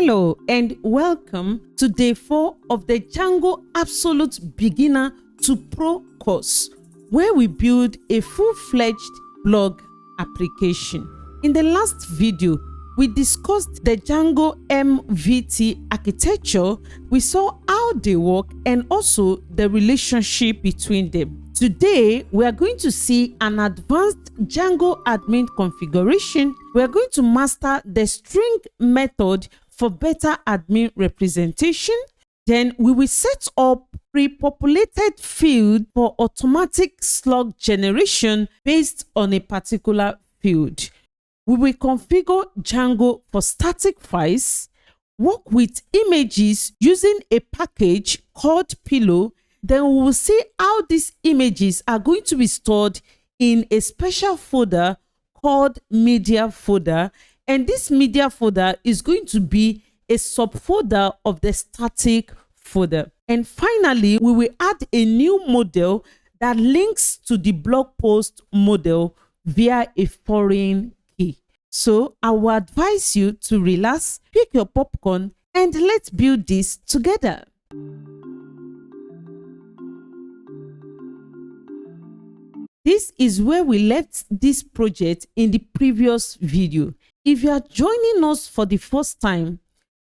Hello and welcome to day 4 of the Django Absolute Beginner to Pro course, where we build a full-fledged blog application. In the last video, we discussed the Django MVT architecture. We saw how they work and also the relationship between them. Today, we are going to see an advanced Django admin configuration. We are going to master the string method for better admin representation. Then we will set up pre-populated field for automatic slug generation based on a particular field. We will configure Django for static files, work with images using a package called Pillow. Then we will see how these images are going to be stored in a special folder called media folder. And this media folder is going to be a subfolder of the static folder. And finally, we will add a new model that links to the BlogPost model via a foreign key. So I will advise you to relax, pick your popcorn, and let's build this together. This is where we left this project in the previous video. If you are joining us for the first time,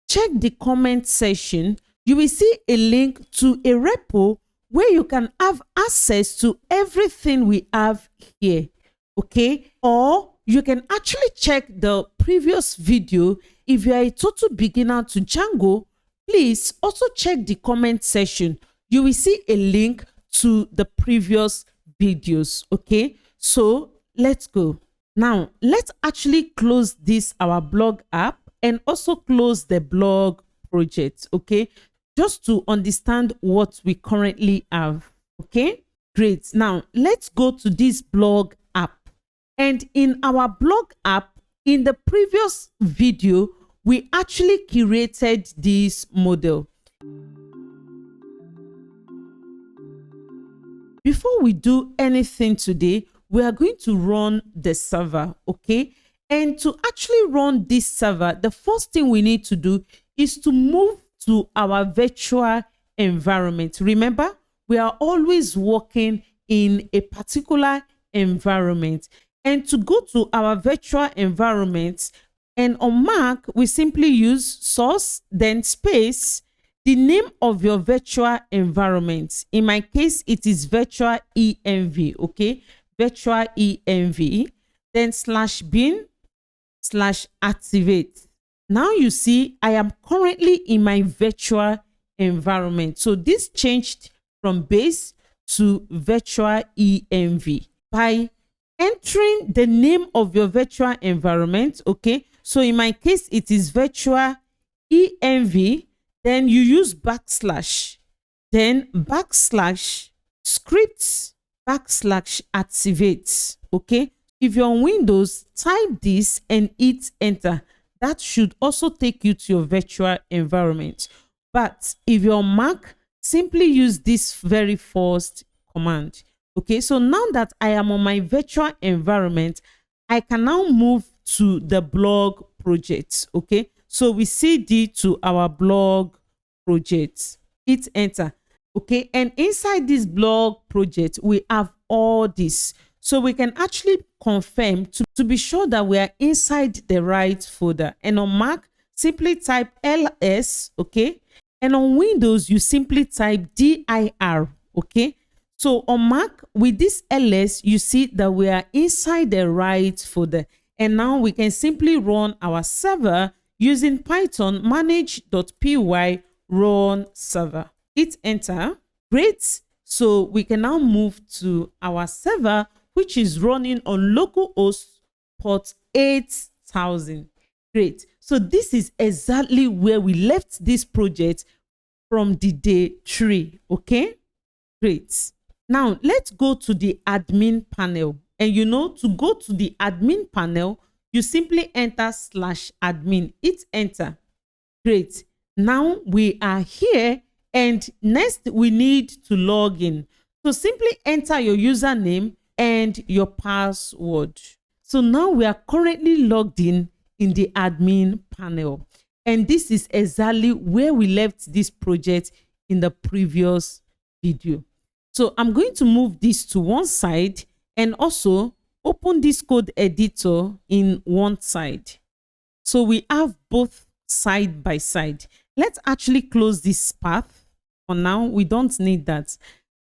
check the comment section. You will see a link to a repo where you can have access to everything we have here, okay? Or you can actually check the previous video. If you are a total beginner to Django, please also check the comment section. You will see a link to the previous videos, okay? So let's go. Now, let's actually close this, our blog app, and also close the blog project, okay? Just to understand what we currently have, okay? Great. Now, let's go to this blog app. And in our blog app, in the previous video, we actually curated this model. Before we do anything today, we are going to run the server, okay? And to actually run this server, the first thing we need to do is to move to our virtual environment. Remember, we are always working in a particular environment. And to go to our virtual environment, and on Mac, we simply use source, then space, the name of your virtual environment. In my case, it is virtual env, okay? Virtual env, then /bin/activate. Now you see I am currently in my virtual environment. So this changed from base to virtual env by entering the name of your virtual environment, okay? So in my case, it is virtual env. Then you use backslash, then /scripts/activate, okay? If you're on Windows, type this and hit enter. That should also take you to your virtual environment. But if you're on Mac, simply use this very first command, okay? So now that I am on my virtual environment, I can now move to the blog project, okay? So we cd to our blog project, hit enter, okay? And inside this blog project, we have all this. So we can actually confirm to be sure that we are inside the right folder. And on Mac, simply type ls, okay? And on Windows, you simply type dir, okay? So on Mac, with this ls, you see that we are inside the right folder. And now we can simply run our server using Python manage.py run server. Hit enter. Great. So we can now move to our server, which is running on localhost port 8000. Great. So this is exactly where we left this project from the day 3. Okay. Great. Now let's go to the admin panel. And you know, to go to the admin panel, you simply enter /admin, hit enter. Great. Now we are here, and next we need to log in. So simply enter your username and your password. So now we are currently logged in the admin panel. And this is exactly where we left this project in the previous video. So I'm going to move this to one side and also open this code editor in one side. So we have both side by side. Let's actually close this path for now. We don't need that.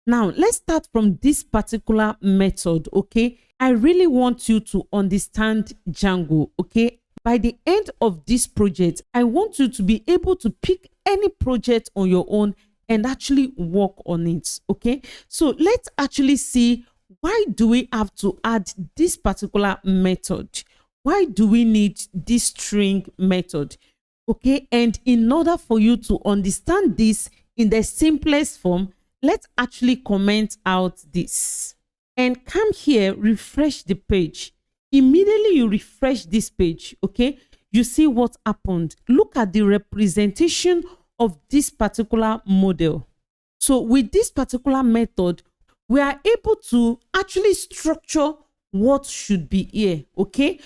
Now let's start from this particular method. Okay, I really want you to understand Django. Okay, by the end of this project, I want you to be able to pick any project on your own and actually work on it. Okay, so let's actually see, why do we have to add this particular method? Why do we need this string method? Okay, and in order for you to understand this in the simplest form, let's actually comment out this and come here, refresh the page. Immediately you refresh this page, okay, you see what happened. Look at the representation of this particular model. So with this particular method, we are able to actually structure what should be here. Okay,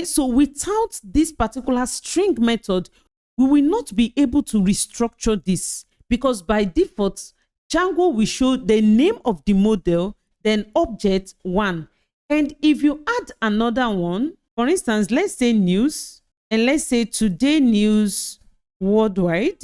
so without this particular string method, we will not be able to restructure this, because by default Django will show the name of the model, then object 1. And if you add another one, for instance, let's say news, and let's say today news worldwide,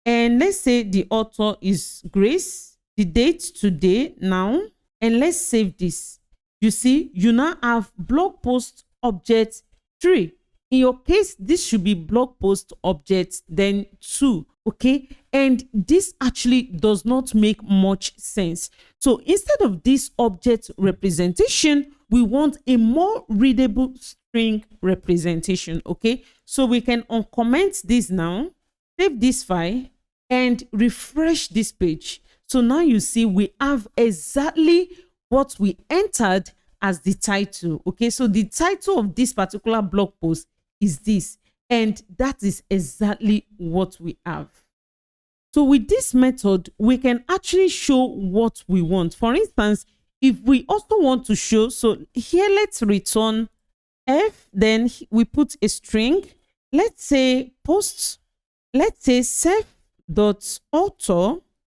and let's say the author is Grace, the date today, now, and let's save this. You see, you now have blog post object 3. In your case, this should be blog post object then 2. Okay, and this actually does not make much sense. So instead of this object representation, we want a more readable string representation. Okay, so we can uncomment this now, save this file, and refresh this page. So now you see we have exactly what we entered as the title. Okay, so the title of this particular blog post is this, and that is exactly what we have. So with this method, we can actually show what we want. For instance, if we also want to show, so here let's return f, then we put a string, let's say post, let's say self.author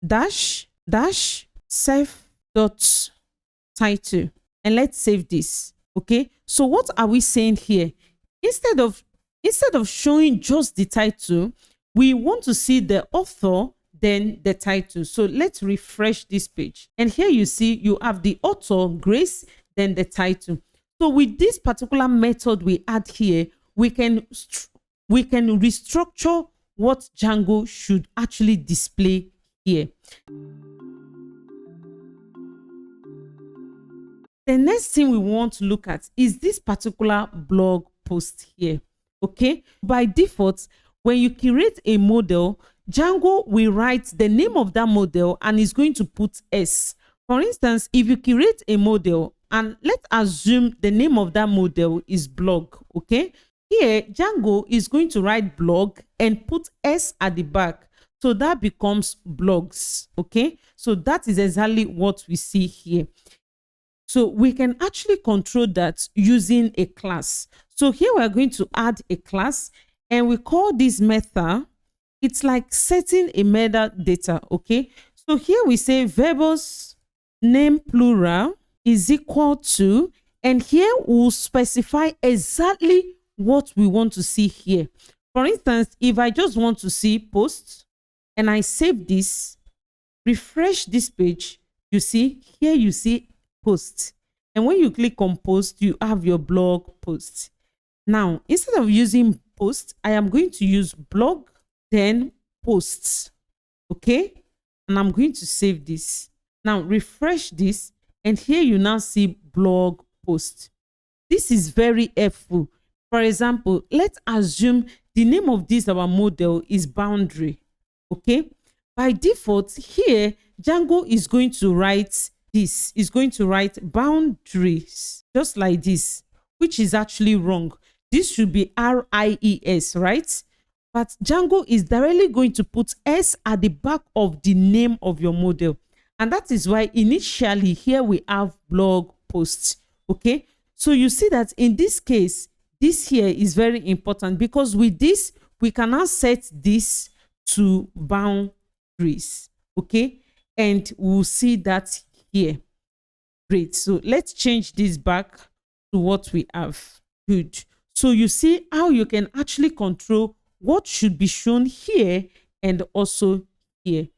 dash self.title, and let's save this. Okay, so what are we saying here? Instead of showing just the title, we want to see the author, then the title. So let's refresh this page, and here you see you have the author Grace, then the title. So with this particular method we add here, we can restructure what Django should actually display here. The next thing we want to look at is this particular blog post here. Okay, by default, when you create a model, Django will write the name of that model and is going to put S. For instance, if you create a model, and let's assume the name of that model is blog. Okay, here Django is going to write blog and put S at the back, so that becomes blogs. Okay, so that is exactly what we see here. So we can actually control that using a class. So here we are going to add a class, and we call this method, it's like setting a metadata. Okay, so here we say verbose name plural is equal to, and here we'll specify exactly what we want to see here. For instance, if I just want to see post and I save this, refresh this page, you see here, you see post, and when you click on post, you have your blog post. Now instead of using post, I am going to use blog then posts. Okay, and I'm going to save this. Now refresh this, and here you now see blog post. This is very helpful. For example, let's assume the name of this our model is boundary. Okay, by default here Django is going to write this, is going to write boundaries just like this, which is actually wrong. This should be RIES, right? But Django is directly going to put S at the back of the name of your model, and that is why initially here we have blog posts. Okay, so you see that in this case, this here is very important, because with this we can now set this to boundaries. Okay, and we'll see that here. Great. So let's change this back to what we have. Good. So you see how you can actually control what should be shown here and also here.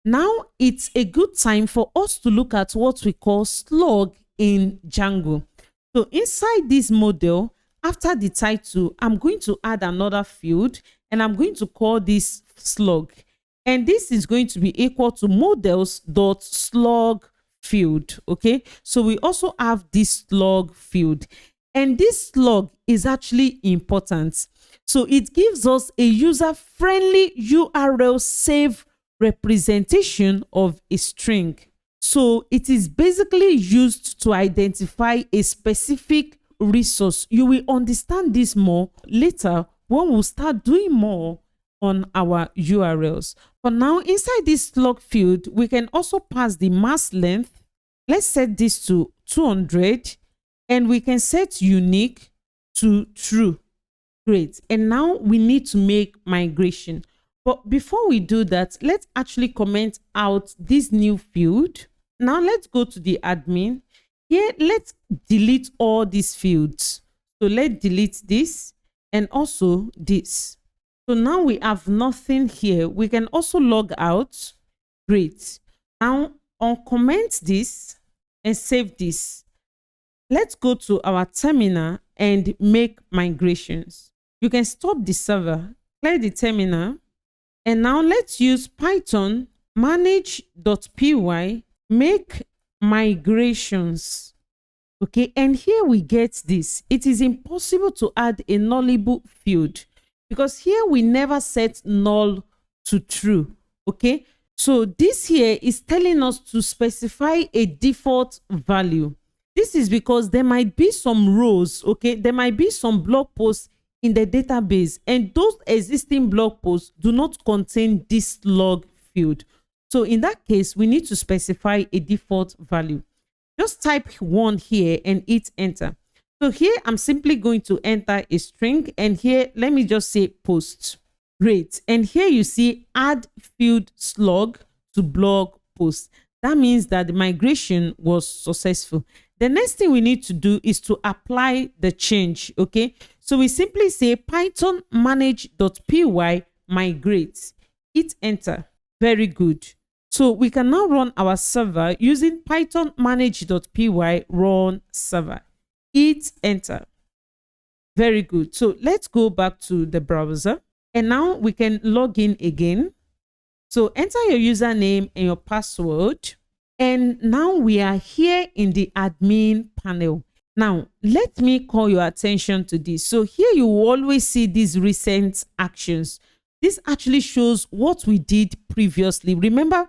Now it's a good time for us to look at what we call slug in Django. So inside this model, after the title, I'm going to add another field and I'm going to call this slug. And this is going to be equal to models.slug field. Okay, so we also have this slug field, and this slug is actually important. So it gives us a user-friendly URL safe representation of a string. So it is basically used to identify a specific resource. You will understand this more later when we'll start doing more on our URLs. For now, inside this slug field, we can also pass the mask length. Let's set this to 200, and we can set unique to true. Great. And now we need to make migration. But before we do that, let's actually comment out this new field. Now let's go to the admin. Here, let's delete all these fields. So let's delete this and also this. So now we have nothing here. We can also log out. Great. Now uncomment this and save this. Let's go to our terminal and make migrations. You can stop the server, clear the terminal, and now let's use Python manage.py make migrations. Okay, and here we get this. It is impossible to add a nullable field because here we never set null to true. Okay, so this here is telling us to specify a default value. This is because there might be some rows, okay, there might be some blog posts in the database, and those existing blog posts do not contain this slug field. So in that case, we need to specify a default value. Just type 1 here and hit enter. So here I'm simply going to enter a string, and here let me just say post. Great. And here you see add field slug to blog post. That means that the migration was successful. The next thing we need to do is to apply the change. Okay, so we simply say Python manage.py migrate. Hit enter. Very good. So we can now run our server using Python manage.py run server. Hit enter. Very good. So let's go back to the browser, and now we can log in again. So enter your username and your password. And now we are here in the admin panel. Now, let me call your attention to this. So here you will always see these recent actions. This actually shows what we did previously. Remember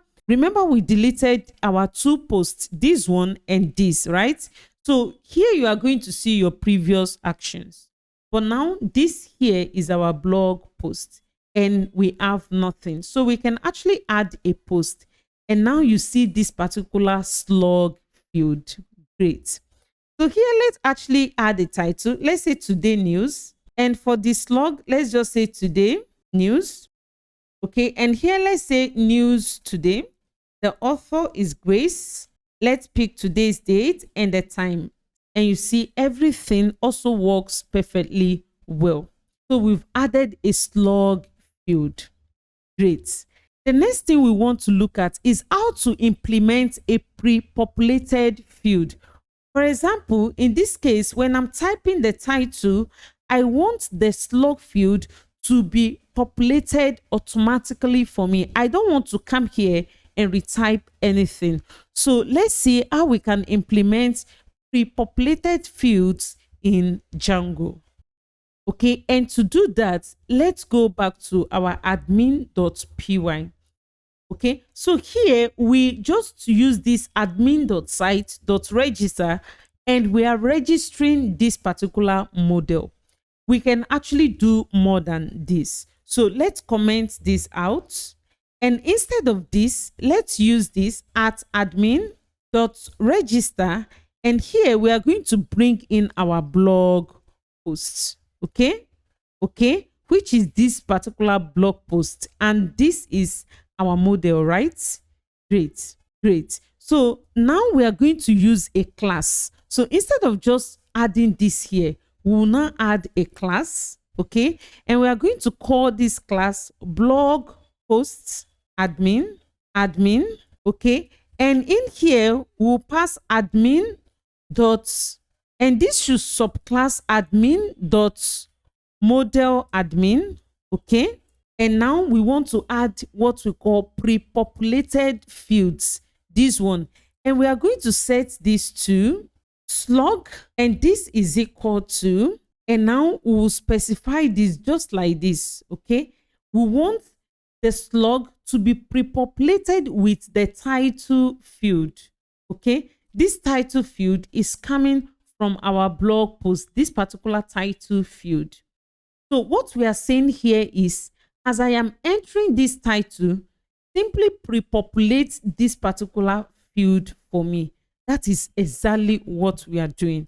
we deleted our 2 posts, this one and this, right? So here you are going to see your previous actions. But now this here is our blog post and we have nothing. So we can actually add a post. And now you see this particular slug field. Great. So here, let's actually add a title. Let's say today news. And for this slug, let's just say today news. Okay. And here, let's say news today. The author is Grace. Let's pick today's date and the time. And you see everything also works perfectly well. So we've added a slug field. Great. The next thing we want to look at is how to implement a pre-populated field. For example, in this case, when I'm typing the title, I want the slug field to be populated automatically for me. I don't want to come here and retype anything. So let's see how we can implement pre-populated fields in Django. Okay, and to do that, let's go back to our admin.py. Okay, so here we just use this admin.site.register and we are registering this particular model. We can actually do more than this. So let's comment this out. And instead of this, let's use this at admin.register And here we are going to bring in our blog post. Okay. Which is this particular blog post. And this is our model, right? Great. So now we are going to use a class. So instead of just adding this here, we will now add a class. Okay. And we are going to call this class blog post admin. Okay. And in here, we'll pass admin dot, and this should subclass admin dot model admin. Okay. And now we want to add what we call pre-populated fields, this one. And we are going to set this to slug, and this is equal to, and now we will specify this just like this. Okay. We want the slug to be pre-populated with the title field. Okay. This title field is coming from our blog post, this particular title field. So what we are saying here is, as I am entering this title, simply pre-populate this particular field for me. That is exactly what we are doing.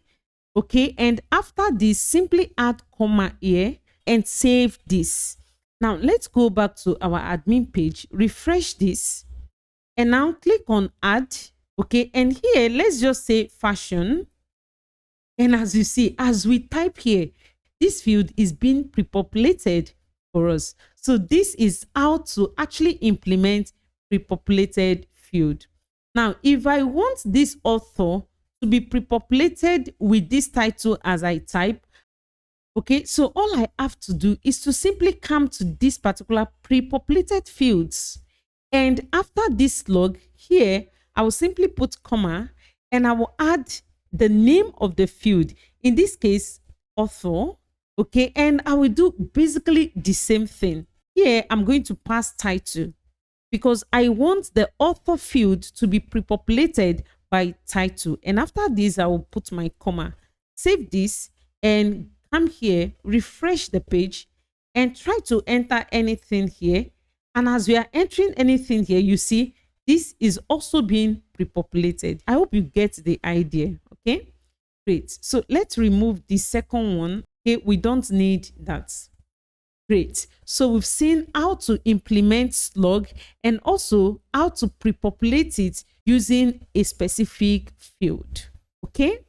Okay. And after this, simply add comma here and save this. Now let's go back to our admin page, refresh this, and now click on add. Okay. And here, let's just say fashion. And as you see, as we type here, this field is being pre-populated for us. So this is how to actually implement pre-populated field. Now, if I want this author to be pre-populated with this title as I type, okay, so all I have to do is to simply come to this particular pre-populated fields. And after this slug here, I will simply put comma, and I will add the name of the field. In this case, author. Okay, and I will do basically the same thing. Here, I'm going to pass title because I want the author field to be pre-populated by title. And after this, I will put my comma. Save this and come here, refresh the page and try to enter anything here. And as we are entering anything here, you see this is also being pre-populated. I hope you get the idea. Okay, great. So let's remove the second one. Okay, we don't need that. Great. So we've seen how to implement slug and also how to pre-populate it using a specific field. Okay.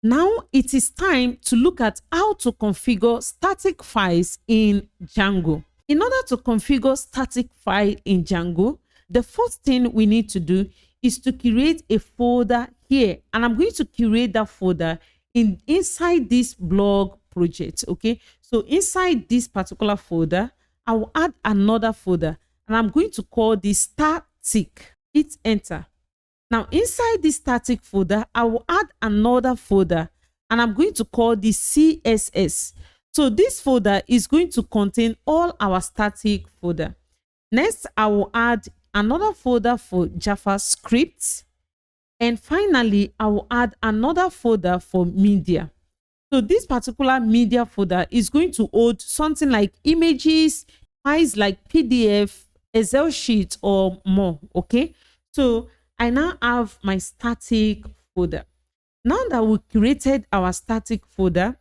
Now it is time to look at how to configure static files in Django. In order to configure static file in Django, the first thing we need to do is to create a folder here, and I'm going to create that folder inside this blog project. Okay, so inside this particular folder, I will add another folder, and I'm going to call this static. Hit enter. Now inside this static folder, I will add another folder, and I'm going to call this CSS. So this folder is going to contain all our static folder. Next, I will add another folder for JavaScript. And finally, I will add another folder for media. So this particular media folder is going to hold something like images, files like PDF, Excel sheet, or more. Okay, so I now have my static folder. Now that we created our static folder,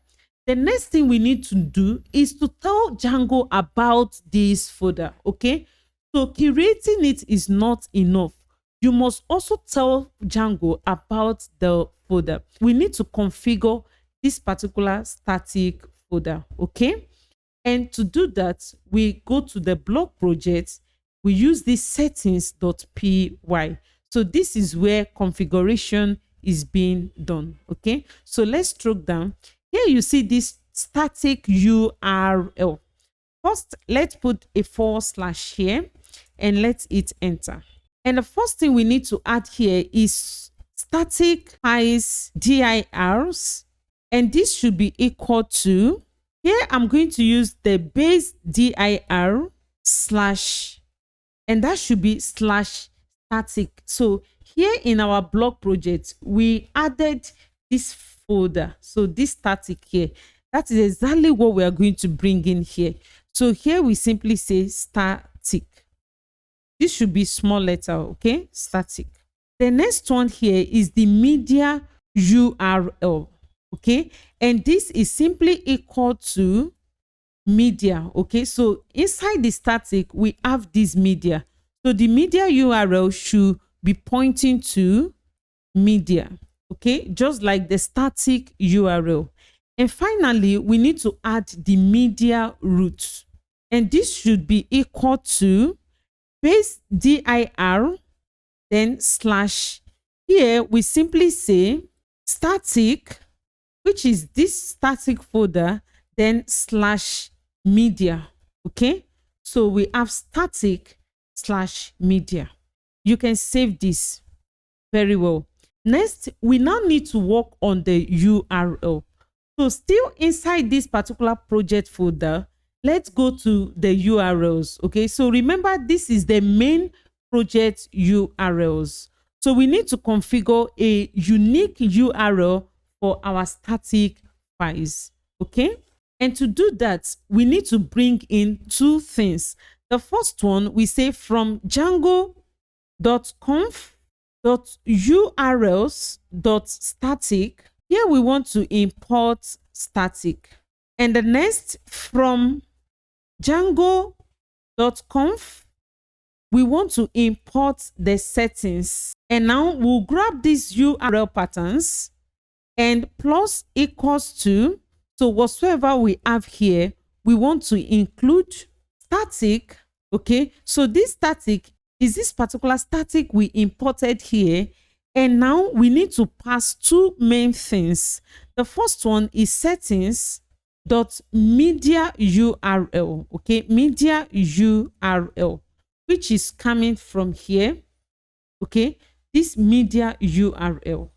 the next thing we need to do is to tell Django about this folder. Okay, so creating it is not enough. You must also tell Django about the folder. We need to configure this particular static folder. Okay, and to do that, we go to the blog project. We use this settings.py. So this is where configuration is being done. Okay, so let's stroke down. Here you see this static URL. First, let's put a / here and let's hit enter. And the first thing we need to add here is static files dirs, and this should be equal to, here I'm going to use the base dir / and that should be /static. So here in our blog project, we added this folder. So this static here, that is exactly what we are going to bring in here. So here we simply say static. This should be small letter, okay? Static. The next one here is the media URL, okay? And this is simply equal to media, okay? So inside the static, we have this media. So the media URL should be pointing to media, okay? Just like the static URL. And finally, we need to add the media root. And this should be equal to base dir, then slash. Here we simply say static, which is this static folder, then slash media, okay? So we have static slash media. You can save this very well. Next, we now need to work on the URL. So still inside this particular project folder, let's go to the URLs, okay? So remember, this is the main project URLs. So we need to configure a unique URL for our static files, okay? And to do that, we need to bring in two things. The first one, we say from django.conf.urls.static. Here we want to import static. And the next, from django.conf, we want to import the settings. And now we'll grab these URL patterns and plus equals to, so whatsoever we have here, we want to include static, okay? So this static is this particular static we imported here. And now we need to pass two main things. The first one is settings.media URL, okay? Media URL, which is coming from here, okay? This media URL.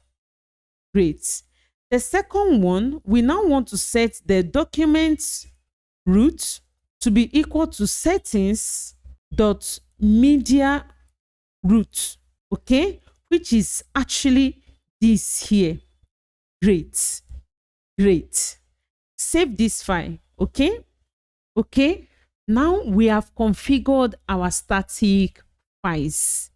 Great. The second one, we now want to set the document root to be equal to settings.media root, okay? Which is actually this here. Great. Great. Save this file, okay? Okay. Now we have configured our static files.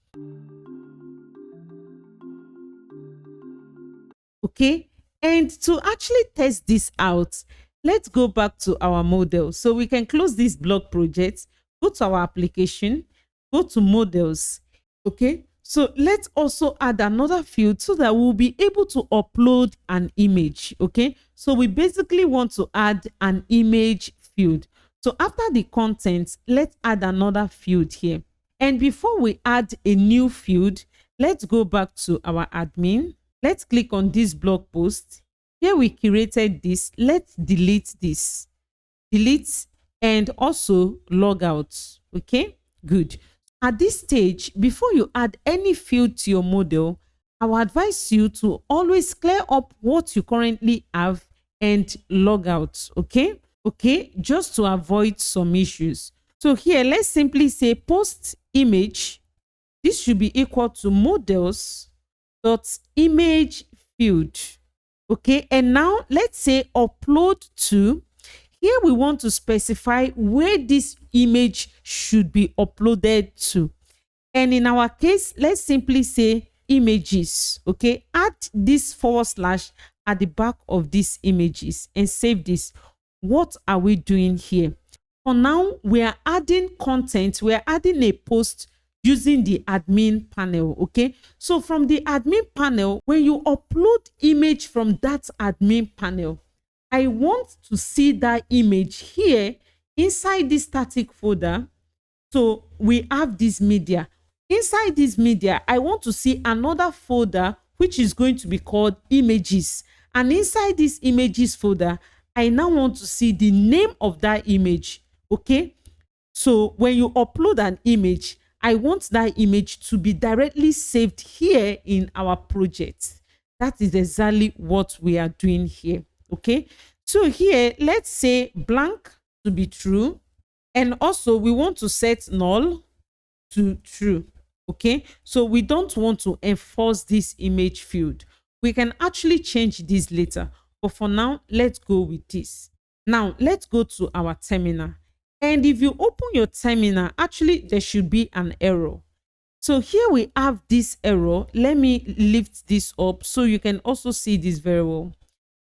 Okay. And to actually test this out, let's go back to our model. So we can close this blog project, go to our application, go to models. Okay. So let's also add another field so that we'll be able to upload an image. Okay. So we basically want to add an image field. So after the content, let's add another field here. And before we add a new field, let's go back to our admin. Let's click on this blog post. Here we created this. Let's delete this. Delete and also log out. Okay, good. At this stage, before you add any field to your model, I will advise you to always clear up what you currently have and log out. Okay, okay, just to avoid some issues. So here, let's simply say post image. This should be equal to models.image field. Okay, and now let's say upload to. Here we want to specify where this image should be uploaded to. And in our case, let's simply say images. Okay, add this / at the back of these images and save this. What are we doing here? For now, we are adding content. We are adding a post using the admin panel. Okay, so from the admin panel, when you upload image from that admin panel, I want to see that image here inside this static folder. So we have this media. Inside this media, I want to see another folder which is going to be called images. And inside this images folder, I now want to see the name of that image. Okay, so when you upload an image, I want that image to be directly saved here in our project. That is exactly what we are doing here. Okay, so here let's say blank to be true, and also we want to set null to true. Okay, so we don't want to enforce this image field. We can actually change this later, but for now let's go with this. Now let's go to our terminal And if you open your terminal, actually there should be an error. So here we have this error. Let me lift this up so you can also see this very well.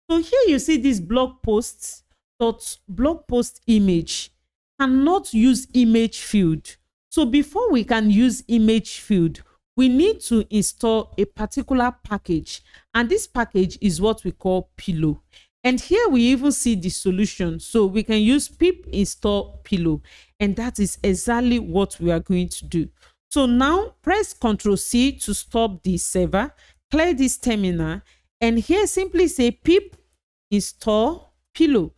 So here you see this blog post dot blog post image cannot use image field. So before we can use image field, we need to install a particular package, and this package is what we call Pillow. And here we even see the solution. So we can use pip install Pillow, and that is exactly what we are going to do. So now press Ctrl C to stop the server, clear this terminal, and here simply say pip install Pillow,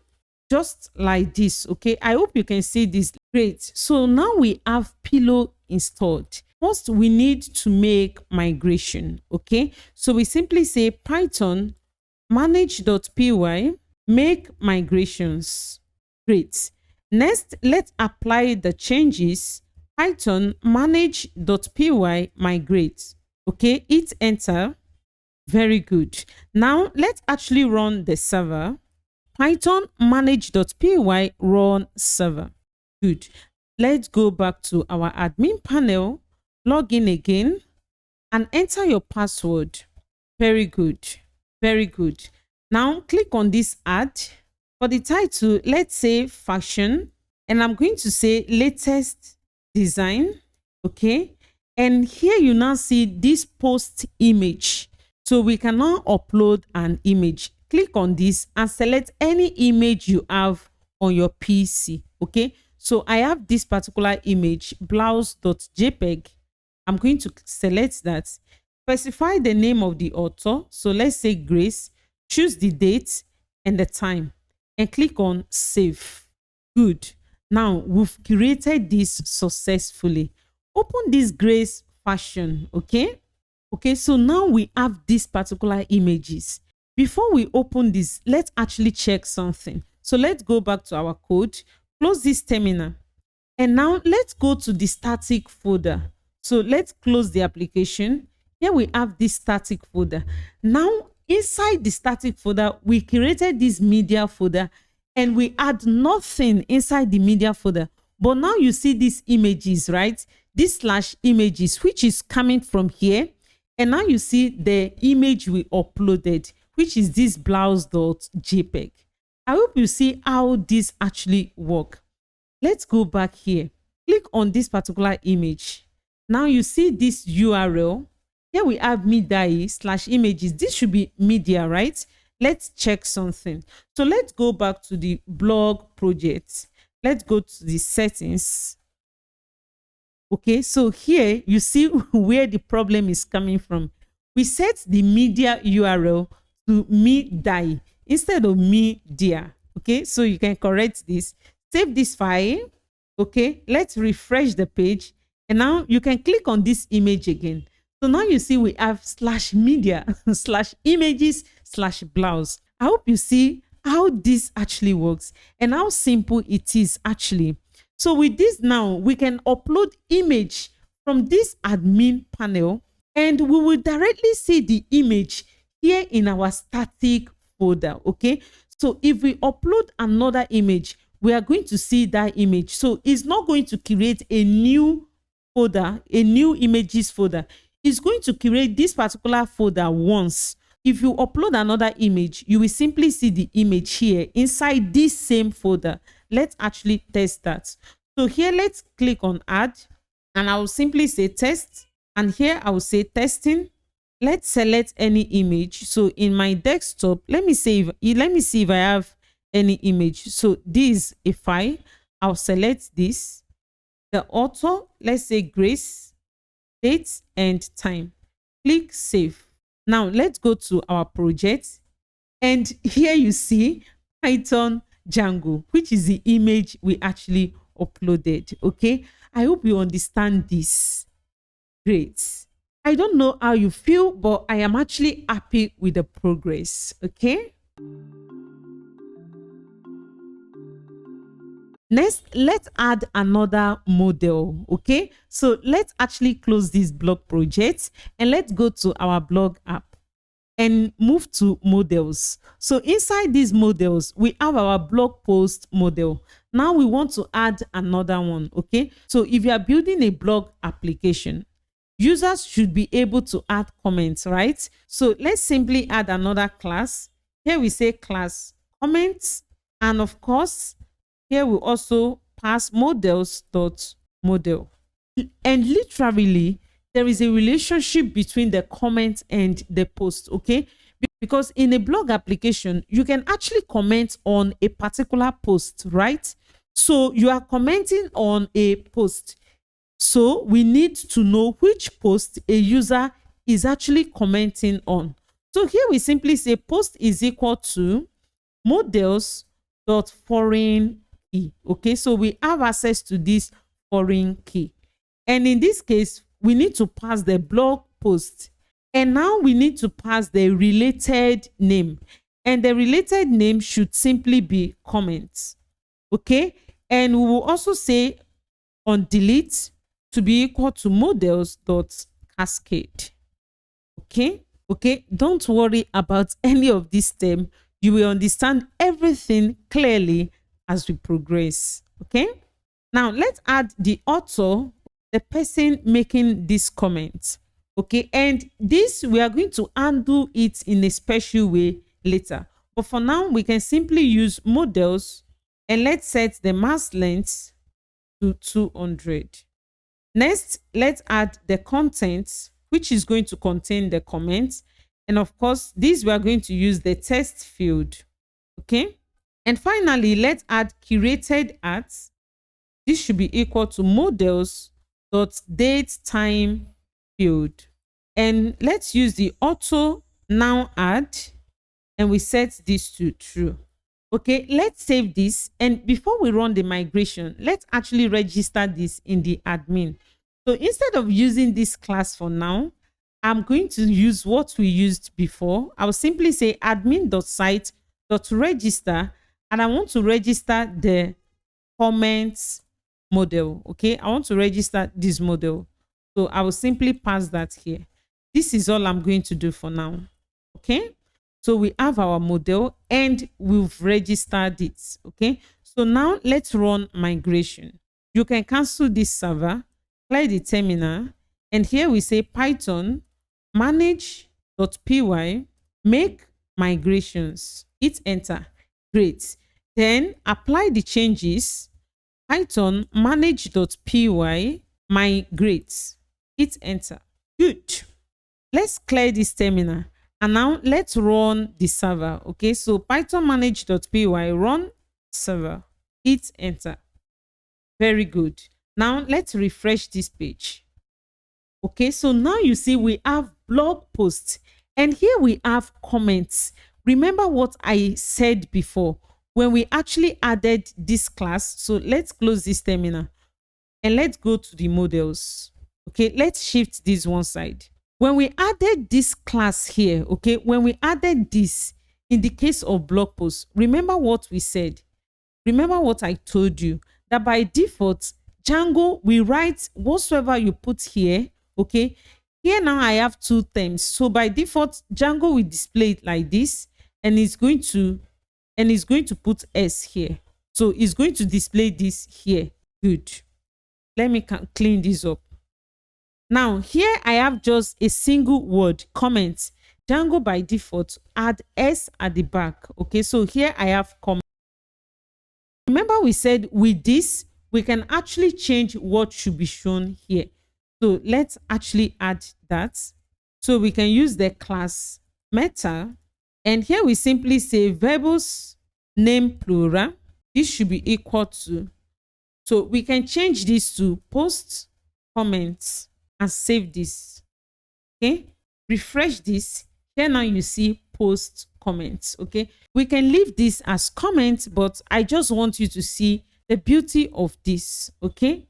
just like this. Okay, I hope you can see this. Great. So now we have Pillow installed. First, we need to make migration. Okay, so we simply say Python manage.py make migrations. Great. Next, let's apply the changes. Python manage.py migrate. Okay, hit enter. Very good. Now let's actually run the server. Python manage.py run server. Good. Let's go back to our admin panel, log in again, and enter your password. Very good. Very good. Now click on this add. For the title, let's say fashion, and I'm going to say latest design. Okay, and here you now see this post image. So we can now upload an image. Click on this and select any image you have on your PC. Okay, so I have this particular image, blouse.jpg. I'm going to select that. Specify the name of the author. So let's say Grace. Choose the date and the time and click on save. Good. Now we've created this successfully. Open this Grace fashion. Okay. Okay, so now we have these particular images. Before we open this, let's actually check something. So let's go back to our code, close this terminal, and now let's go to the static folder. So let's close the application. Here we have this static folder. Now inside the static folder, we created this media folder and we add nothing inside the media folder. But now you see these images, right? This slash images, which is coming from here. And now you see the image we uploaded, which is this blouse.jpg. I hope you see how this actually works. Let's go back here. Click on this particular image. Now you see this URL. Here we have media/images. This should be media, right? Let's check something. So let's go back to the blog project. Let's go to the settings. Okay, so here you see where the problem is coming from. We set the media URL to media instead of media. Okay, so you can correct this. Save this file. Okay, let's refresh the page. And now you can click on this image again. So now you see we have /media /images/blouse. I hope you see how this actually works and how simple it is actually. So with this now, we can upload image from this admin panel and we will directly see the image here in our static folder. Okay, so if we upload another image, we are going to see that image. So it's not going to create a new folder, a new images folder. It's going to create this particular folder once. If you upload another image, you will simply see the image here inside this same folder. Let's actually test that. So here, let's click on add and I will simply say test. And here I will say testing. Let's select any image. So in my desktop, let me see if I have any image. So this is a file. I'll select this. The author, let's say Grace, date and time. Click save. Now let's go to our project. And here you see Python Django, which is the image we actually uploaded. Okay, I hope you understand this. Great. I don't know how you feel, but I am actually happy with the progress. Okay. Next, let's add another model. Okay, so let's actually close this blog project and let's go to our blog app. and move to models. So inside these models, we have our blog post model. Now we want to add another one. Okay, so if you are building a blog application, users should be able to add comments, right? So let's simply add another class. Here we say class comments, and of course here we also pass models dot model. And literally there is a relationship between the comment and the post. Okay, because in a blog application you can actually comment on a particular post, right? So you are commenting on a post, so we need to know which post a user is actually commenting on. So here we simply say post is equal to models dot foreign key. Okay, so we have access to this foreign key, and in this case we need to pass the blog post, and now we need to pass the related name, and the related name should simply be comments. Okay, and we will also say on delete to be equal to models dot cascade. Okay, don't worry about any of this term. You will understand everything clearly as we progress. Okay, now let's add the author, the person making this comment. Okay, and this we are going to undo it in a special way later, but for now we can simply use models, and let's set the mask length to 200. Next, let's add the content, which is going to contain the comments, and of course this we are going to use the text field. Okay, and finally let's add curated ads. This should be equal to models dot date time field, and let's use the auto now add, and we set this to true. Okay, let's save this, and before we run the migration, let's actually register this in the admin. So instead of using this class for now, I'm going to use what we used before. I'll simply say admin.site.register, and I want to register the comments model. Okay, I want to register this model, so I will simply pass that here. This is all I'm going to do for now. Okay, so we have our model and we've registered it. Okay, so now let's run migration. You can cancel this server, clear the terminal, and here we say Python manage.py make migrations. Hit enter. Great. Then apply the changes. Python manage.py migrate. Hit enter. Good. Let's clear this terminal, and now let's run the server. Okay, so Python manage.py run server. Hit enter. Very good. Now let's refresh this page. Okay, so now you see we have blog posts, and here we have comments. Remember what I said before when we actually added this class. So let's close this terminal and let's go to the models. Okay, let's shift this one side. When we added this class here, okay, when we added this in the case of blog posts, remember what we said. Remember what I told you, that by default Django will write whatsoever you put here. Okay, here now I have two terms, so by default Django will display it like this, and it's going to put S here, so it's going to display this here. Good. Let me clean this up. Now here I have just a single word, comment. Django by default add S at the back. Okay, so here I have comment. Remember we said with this we can actually change what should be shown here. So let's actually add that. So we can use the class meta, and here we simply say verbose name plural. This should be equal to, so we can change this to post comments and save this. Okay, refresh this. Here now you see post comments. Okay, we can leave this as comments, but I just want you to see the beauty of this. Okay,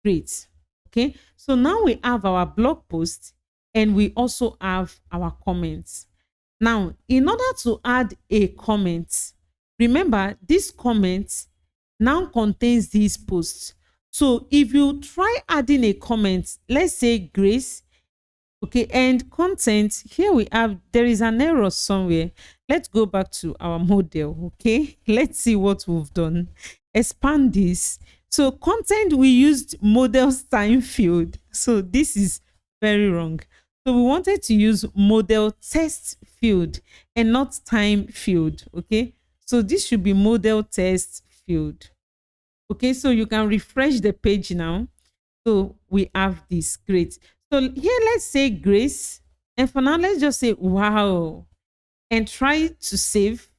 great. Okay, so now we have our blog post and we also have our comments. Now in order to add a comment, remember this comment now contains these posts. So if you try adding a comment, let's say Grace, Okay, and content, here we have, there is an error somewhere. Let's go back to our model. Okay, let's see what we've done. Expand this. So content, we used models time field. So this is very wrong. So we wanted to use model test field and not time field. Okay, so this should be model test field. Okay, so you can refresh the page now. So we have this. Great. So here, let's say Grace. And for now, let's just say wow and try to save.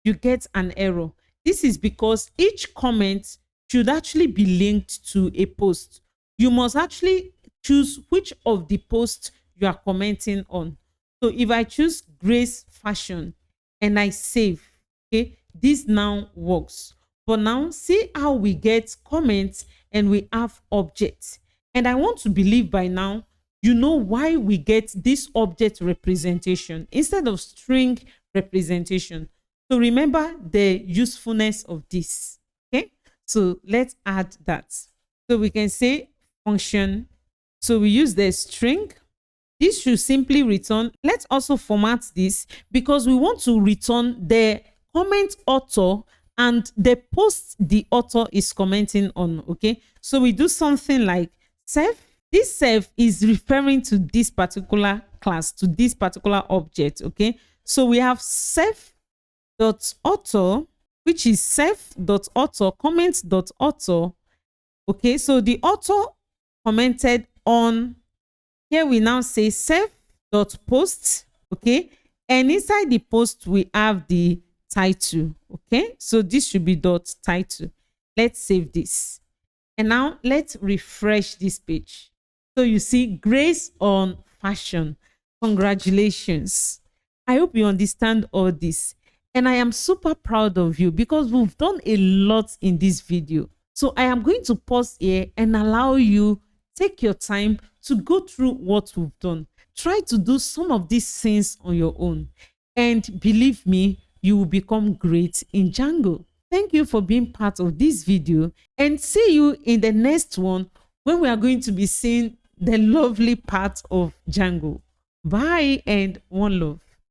You get an error. This is because each comment should actually be linked to a post. You must actually choose which of the posts you are commenting on. So if I choose Grace Fashion and I save, okay, this now works. But now see how we get comments and we have objects. And I want to believe by now you know why we get this object representation instead of string representation. So remember the usefulness of this. Okay, so let's add that. So we can say function. So we use the string. This should simply return. Let's also format this because we want to return the comment author and the post the author is commenting on. Okay, so we do something like self. This self is referring to this particular class, to this particular object. Okay, so we have self.author, which is self.author, comment.author. Okay, so the author commented on. Here we now say self.post. Okay, and inside the post we have the title. Okay, so this should be dot title. Let's save this. And now let's refresh this page. So you see Grace on fashion. Congratulations. I hope you understand all this. And I am super proud of you because we've done a lot in this video. So I am going to pause here and allow you take your time to go through what we've done. Try to do some of these things on your own. And believe me, you will become great in Django. Thank you for being part of this video and see you in the next one when we are going to be seeing the lovely part of Django. Bye and one love.